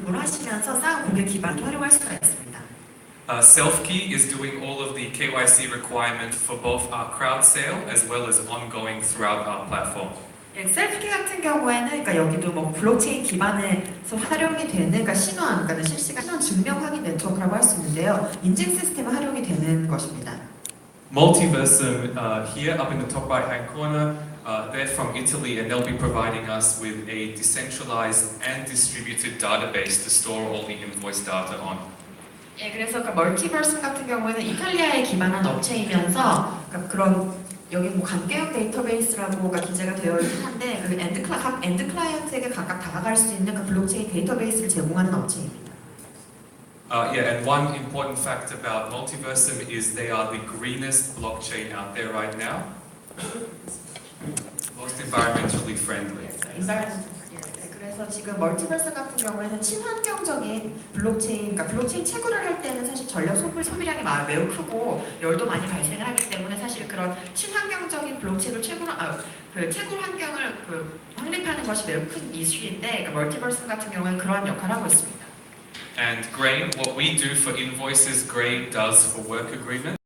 근무하시면서 쌓은 고객 기반을 활용할 수가 있습니다. Selfkey is doing all of the KYC requirement for both our crowd sale as well as ongoing throughout our platform. 셀프키 같은 경우에는 그러니까 여기도 뭐 블록체인 기반에서 활용이 되는 그러니까 신원, 그러니까 실시간 신원 증명 확인 네트워크라고 할 수 있는데요. 인증 시스템이 활용이 되는 것입니다. Multiversum here up in the top right hand corner, they're from Italy and they'll be providing us with a decentralized and distributed database to store all the invoice data on. 예, 그래서 그 멀티버스 같은 경우에는 이탈리아에 기반한 업체이면서 그러니까 그런 여기 뭐 관계형 데이터베이스라고가 기재가 되어 있긴 한데 그 각 엔드 클라이언트에게 각각 다가갈 수 있는 그 블록체인 데이터베이스를 제공하는 업체입니다. Yeah, and one important fact about Multiversum is they are the greenest blockchain out there right now. Most environmentally friendly. 그래서 지금 멀티버스 같은 경우에는 친환경적인 블록체인, 그러니까 블록체인 채굴을 할 때는 사실 전력 소비량이 매우 크고 열도 많이 발생을 하기 때문에 사실 그런 친환경적인 블록체인을 채굴 환경을 확립하는 것이 매우 큰 이슈인데 그러니까 멀티버스 같은 경우에는 그러한 역할을 하고 있습니다. And Grain, what we do for invoices, Grain does for work agreements.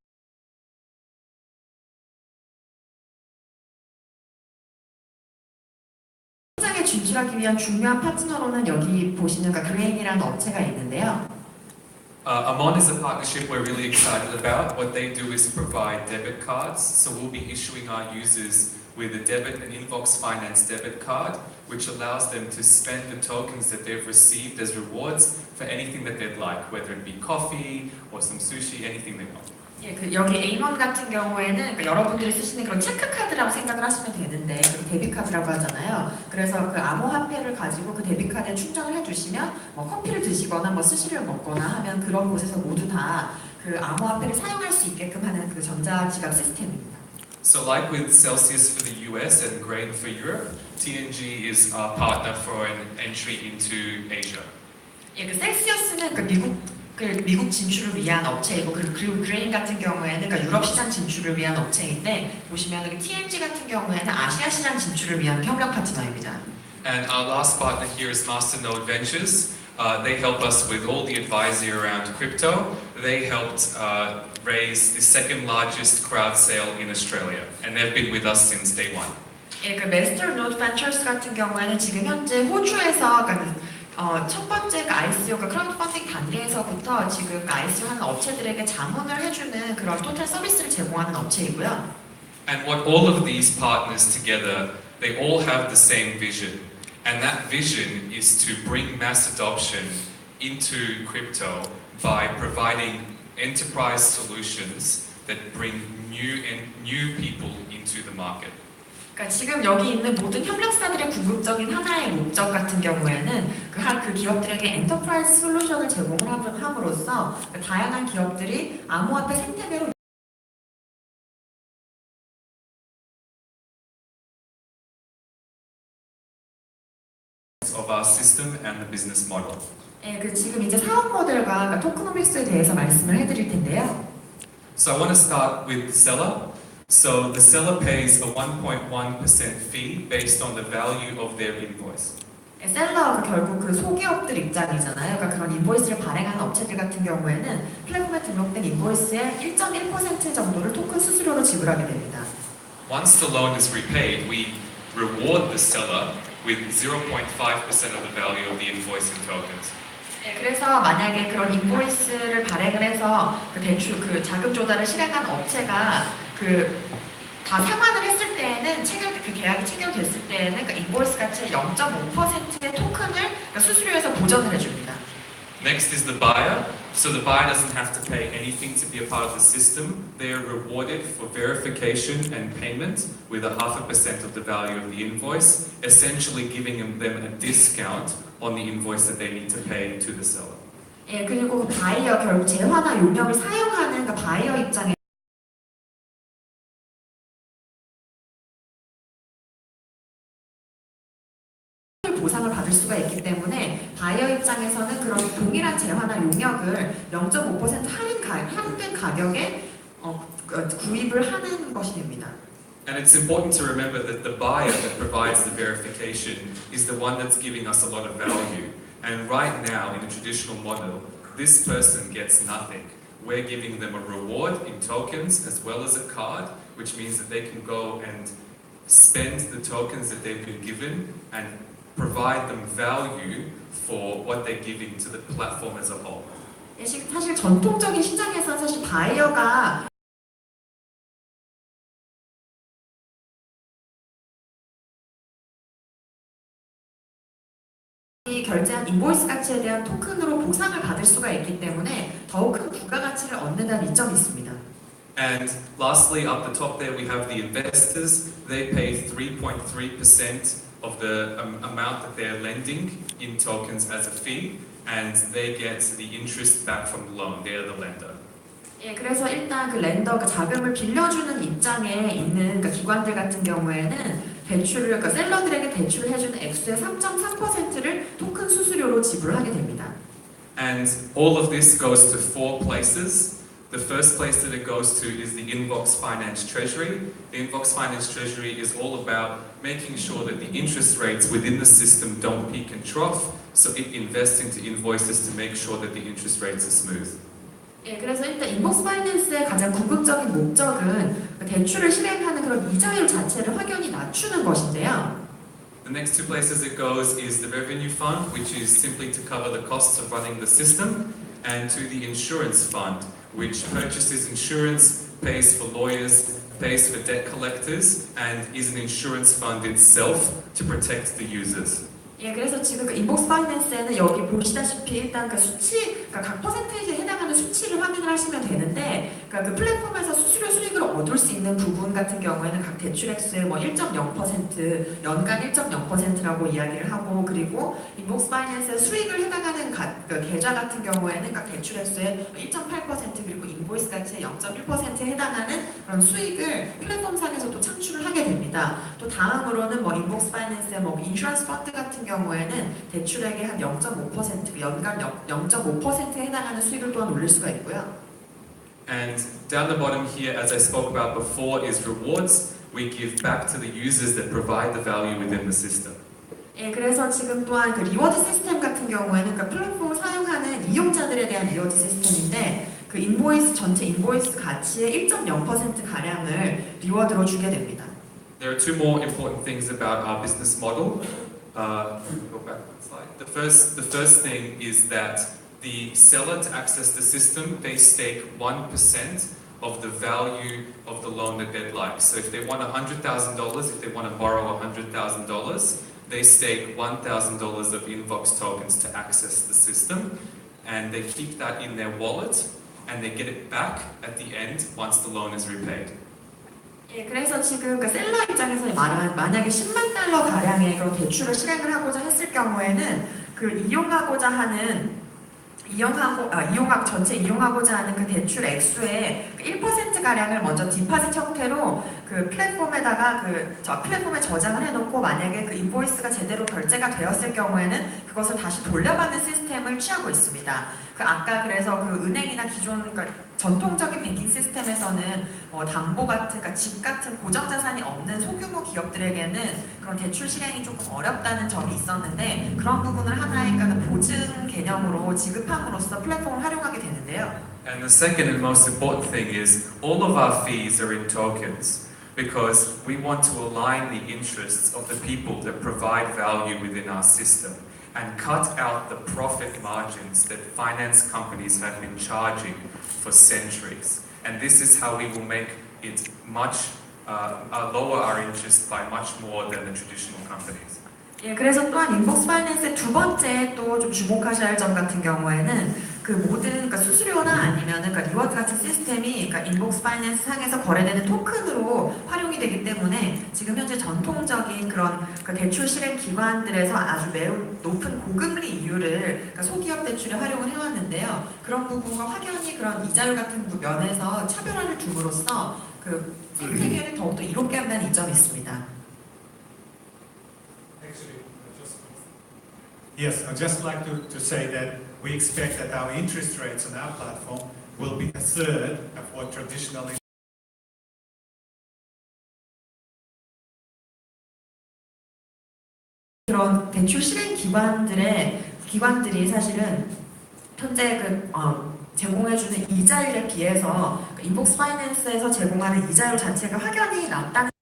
시장에 진출하기 위한 중요한 파트너로는 여기 보시는 그레인이라는 업체가 있는데요. Amon is a partnership we're really excited about. What they do is provide debit cards, so we'll be issuing our users with a debit and Invox Finance debit card, which allows them to spend the tokens that they've received as rewards for anything that they'd like, whether it be coffee or some sushi, anything they want. 예, 여기 에이먼 같은 경우에는 그러니까 여러분들이 쓰시는 그런 체크카드라고 생각을 하시면 되는데 데뷔카드라고 하잖아요. 그래서 그 암호화폐를 가지고 그 데뷔카드에 충전을 해주시면 뭐 커피를 드시거나 뭐 스시를 먹거나 하면 그런 곳에서 모두 다 그 암호화폐를 사용할 수 있게끔 하는 그 전자지갑 시스템입니다. So like with Celsius for the US and Grain for Europe, TNG is our partner for an entry into Asia. 예, 그 셀시어스는 미국 진출을 위한 업체이고 그리고 그레인 같은 경우에는 그러니까 유럽 시장 진출을 위한 업체인데 보시면 TNG 같은 경우에는 아시아 시장 진출을 위한 협력 파트너입니다. And our last partner here is Masternode Ventures. They help us with all the advisory around crypto. They helped raise the second largest crowd sale in Australia, and they've been with us since day one. 예, 그 Masternode Ventures 같은 경우에는 지금 현재 호주에서 첫 번째 ICO가 크라우드 펀딩 단계에서부터 지금 ICO 하는 업체들에게 자문을 해주는 그런 토탈 서비스를 제공하는 업체이고요. And what all of these partners together, they all have the same vision. And that vision is to bring mass adoption into crypto by providing enterprise solutions that bring new people into the market. 그러니까 지금 여기 있는 모든 협력사들의 궁극적인 하나의 목적 같은 경우에는 그 기업들에게 엔터프라이즈 솔루션을 제공을 함으로써 다양한 기업들이 암호화폐 생태계로 of our system and the business model. 예, 지금 이제 사업 모델과 그러니까 토크노믹스에 대해서 말씀을 해드릴 텐데요. So I want to start with the seller. So the seller pays a 1.1% fee based on the value of their invoice. 셀러가 결국 그 소기업들 입장이잖아요. 그러니까 그런 인보이스를 발행하는 업체들 같은 경우에는 플랫폼에 등록된 인보이스의 1.1% 정도를 토큰 수수료로 지불하게 됩니다. Once the loan is repaid, we reward the seller with 0.5% of the value of the invoice in tokens. 네, 그래서 만약에 그런 인보이스를 발행을 해서 그 자금 조달을 실행한 업체가 다 상환을 했을 때에는 계약이 체결됐을 때에는 그 인보이스 가치의 0.5%의 토큰을 수수료에서 보전을 해줍니다. Next is the buyer. So the buyer doesn't have to pay anything to be a part of the system. They are rewarded for verification and payment with 0.5% of the value of the invoice, essentially giving them a discount on the invoice that they need to pay to the seller. 예, 그리고 그 바이어 결국 재화나 용역을 사용하는 그 바이어 입장에 보상을 받을 수가 있기 때문에 바이어 입장에서는 그런 동일한 재화나 용역을 0.5% 할인된 가격에 구입을 하는 것이 됩니다. And it's important to remember that the buyer that provides the verification is the one that's giving us a lot of value. And right now, in a traditional model, this person gets nothing. We're giving them a reward in tokens as well as a card, which means that they can go and spend the tokens that they've been given and provide them value for what they're giving to the platform as a whole. 사실 전통적인 시장에서 사실 바이어가 결제한 인보이스 가치에 대한 토큰으로 보상을 받을 수가 있기 때문에 더욱 큰 부가가치를 얻는다는 이점이 있습니다. And lastly, up the top there, we have the investors. They pay 3.3% of the amount that they're lending in tokens as a fee, and they get the interest back from the loan. They're the lender. 예, 그래서 일단 그 렌더가 자금을 빌려주는 입장에 있는 그러니까 기관들 같은 경우에는 대출을 그러니까 셀러들에게 대출을 해주는 액수의 3.3%를 토큰 수수료로 지불하게 됩니다. And all of this goes to 4 places. The first place that it goes to is the Invox Finance Treasury. The Invox Finance Treasury is all about making sure that the interest rates within the system don't peak and trough, so it invests into invoices to make sure that the interest rates are smooth. 예, 그래서 일단 인복스 파이낸스의 가장 궁극적인 목적은 대출을 실행하는 그런 이자율 자체를 확연히 낮추는 것인데요. The next 2 places it goes is the Revenue Fund, which is simply to cover the costs of running the system, and to the Insurance Fund, which purchases insurance, pays for lawyers, pays for debt collectors, and is an insurance fund itself to protect the users. 예, 그래서 지금 그 인복스 파이낸스에는 여기 보시다시피 일단 그 수치, 그러니까 각 퍼센테이지에 해당하는 수치를 확인을 하시면 되는데, 그러니까 그 플랫폼에서 수수료 수익을 얻을 수 있는 부분 같은 경우에는 각 대출 액수의 뭐 1.0%, 연간 1.0%라고 이야기를 하고, 그리고 인복스 파이낸스의 수익을 해당하는 그 계좌 같은 경우에는 각 대출 액수의 1.8% 그리고 인보이스 가치의 0.1%에 해당하는 그런 수익을 플랫폼상에서 또 창출을 하게 됩니다. 또 다음으로는 뭐 인복스 파이낸스의 뭐 인슈런스 펀드 같은 경우에는 대출액의 한 0.5%, 연간 0.5%에 해당하는 수익을 또한 올릴 수가 있고요. And down the bottom here, as I spoke about before, is rewards. We give back to the users that provide the value within the system. 예, 그래서 지금 또한 그 리워드 시스템 같은 경우에는 그러니까 플랫폼을 사용하는 이용자들에 대한 리워드 시스템인데 그 인보이스 전체 인보이스 가치의 1.0% 가량을 리워드로 주게 됩니다. There are 2 more important things about our business model. Go back one slide. The first thing is that the seller, to access the system, they stake 1% of the value of the loan that they'd like. So if they want $100,000, if they want to borrow $100,000, they stake $1,000 of Invox tokens to access the system, and they keep that in their wallet, and they get it back at the end once the loan is repaid. 예, 그래서 지금 그 셀러 입장에서 말하면 만약에 10만 달러 가량의 그런 대출을 실행을 하고자 했을 경우에는 그 전체 이용하고자 하는 그 대출 액수의 1% 가량을 먼저 디파짓 형태로 그 플랫폼에다가 플랫폼에 저장을 해놓고 만약에 그 인보이스가 제대로 결제가 되었을 경우에는 그것을 다시 돌려받는 시스템을 취하고 있습니다. 그 아까 그래서 그 은행이나 기존 그러니까 전통적인 뱅킹 시스템에서는 담보 같은 그러니까 집 같은 고정 자산이 없는 소규모 기업들에게는 그런 대출 실행이 조금 어렵다는 점이 있었는데 그런 부분을 하나의 그러니까 보증 개념으로 지급함으로써 플랫폼을 활용하게 되는데요. And the second and most important thing is all of our fees are in tokens because we want to align the interests of the people that provide value within our system and cut out the profit margins that finance companies have been charging for centuries. And this is how we will make it lower our interest by much more than the traditional companies. 예, 그래서 또한 인복스 파이낸스의 두 번째 또 좀 주목하셔야 할 점 같은 경우에는 그 모든 그러니까 수수료나 아니면은 그러니까 리워드 같은 시스템이 그러니까 인복스 파이낸스 상에서 거래되는 토큰으로 활용이 되기 때문에 지금 현재 전통적인 그런 그 대출 실행 기관들에서 아주 매우 높은 고금리 이율을 그러니까 소기업 대출에 활용을 해왔는데요. 그런 부분과 확연히 그런 이자율 같은 면에서 차별화를 줌으로써 그 생태계를 더욱더 이롭게 한다는 이점이 있습니다. Yes, I'd just like to say that we expect that our interest rates on our platform will be a third of what traditionally 그런 대출 실행 기관들의 기관들이 사실은 현재 제공해주는 이자율에 비해서 인복스 파이낸스에서 제공하는 이자율 자체가 확연히 낮다는